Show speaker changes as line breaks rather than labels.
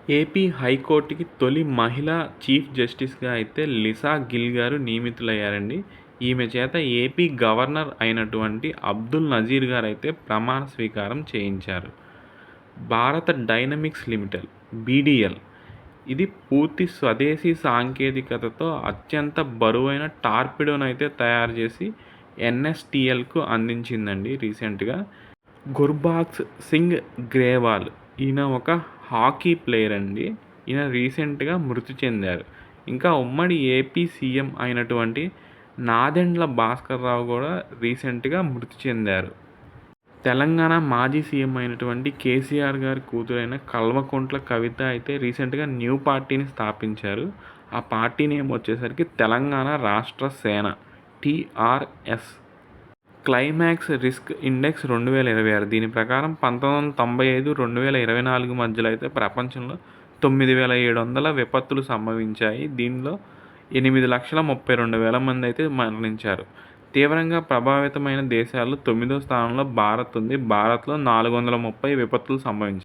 AP హైకోర్టుకి తొలి మహిళా చీఫ్ జస్టిస్గా అయితే లిసా గిల్ గారు నియమితులయ్యారండి. ఈమె చేత ఏపీ గవర్నర్ అయినటువంటి అబ్దుల్ నజీర్ గారు అయితే ప్రమాణ స్వీకారం చేయించారు. భారత డైనమిక్స్ లిమిటెడ్ బీడీఎల్ ఇది పూర్తి స్వదేశీ సాంకేతికతతో అత్యంత బరువైన టార్పిడోనైతే తయారు చేసి ఎన్ఎస్టీఎల్కు అందించిందండి రీసెంట్గా. గుర్బాక్స్ సింగ్ గ్రేవాల్ ఈయన ఒక హాకీ ప్లేయర్ అండి. ఈయన రీసెంట్గా మృతి చెందారు. ఇంకా ఉమ్మడి ఏపీ సీఎం అయినటువంటి నాదెండ్ల భాస్కర్ రావు కూడా రీసెంట్గా మృతి చెందారు. తెలంగాణ మాజీ సీఎం అయినటువంటి కేసీఆర్ గారి కూతురైన కల్వకుంట్ల కవిత అయితే రీసెంట్గా న్యూ పార్టీని స్థాపించారు. ఆ పార్టీ నేమ్ వచ్చేసరికి తెలంగాణ రాష్ట్ర సేన టీఆర్ఎస్. క్లైమాక్స్ రిస్క్ ఇండెక్స్ 2026 దీని ప్రకారం 1995-2024 మధ్యలో అయితే ప్రపంచంలో 9700 విపత్తులు సంభవించాయి. దీనిలో 8,32,000 మంది అయితే మరణించారు. తీవ్రంగా ప్రభావితమైన దేశాల్లో 9వ స్థానంలో భారత్ ఉంది. భారత్లో 430 విపత్తులు సంభవించాయి.